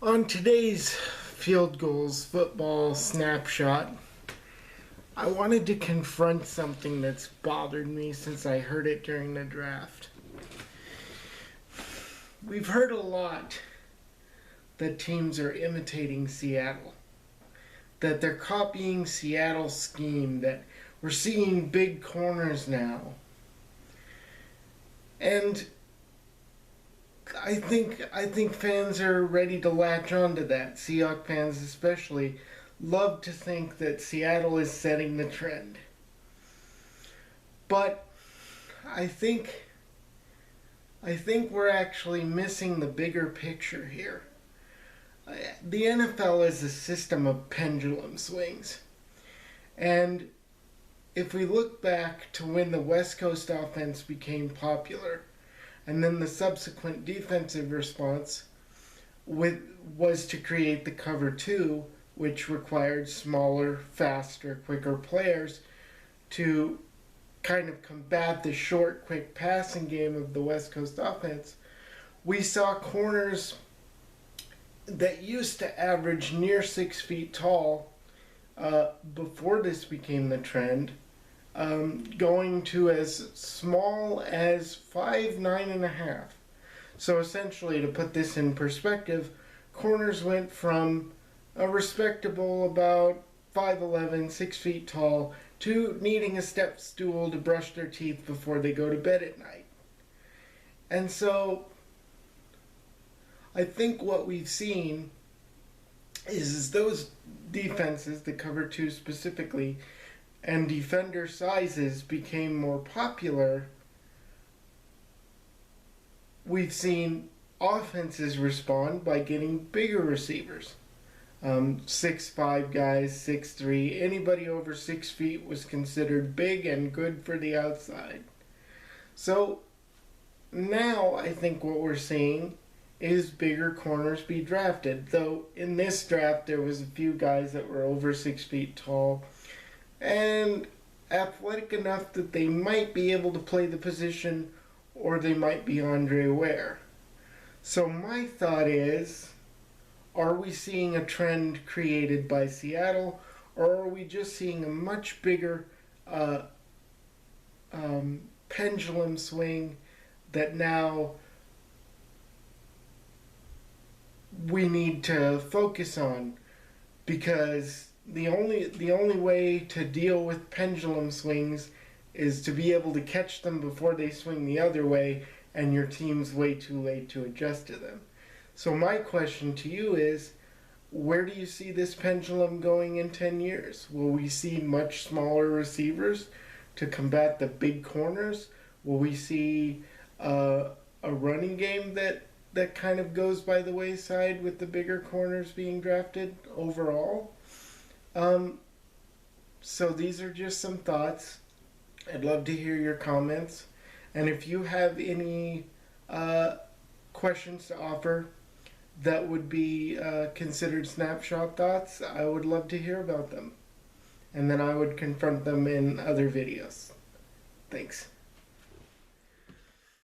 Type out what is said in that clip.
On today's Fieldgulls football snapshot, I wanted to confront something that's bothered me since I heard it during the draft. We've heard a lot that teams are imitating Seattle, that they're copying Seattle's scheme, that we're seeing big corners now. And I think fans are ready to latch on to that. Seahawks fans especially love to think that Seattle is setting the trend. But I think we're actually missing the bigger picture here. The NFL is a system of pendulum swings. And if we look back to when the West Coast offense became popular, and then the subsequent defensive response was to create the cover two, which required smaller, faster, quicker players to kind of combat the short, quick passing game of the West Coast offense. We saw corners that used to average near 6 feet tall before this became the trend, going to as small as 5'9.5". So essentially, to put this in perspective, corners went from a respectable about 5'11", 6 feet tall, to needing a step stool to brush their teeth before they go to bed at night. And so I think what we've seen is those defenses, the cover two specifically, and defender sizes became more popular. We've seen offenses respond by getting bigger receivers. 6'5" guys, 6'3". Anybody over 6 feet was considered big and good for the outside. So now I think what we're seeing is bigger corners be drafted. Though in this draft there was a few guys that were over 6 feet tall and athletic enough that they might be able to play the position, or they might be Andre Ware. So my thought is, are we seeing a trend created by Seattle, or are we just seeing a much bigger pendulum swing that now we need to focus on? Because the only way to deal with pendulum swings is to be able to catch them before they swing the other way, and your team's way too late to adjust to them. So my question to you is, where do you see this pendulum going in 10 years? Will we see much smaller receivers to combat the big corners? Will we see a running game that kind of goes by the wayside with the bigger corners being drafted overall? So these are just some thoughts. I'd love to hear your comments. And if you have any questions to offer that would be considered snapshot thoughts, I would love to hear about them. And then I would confront them in other videos. Thanks.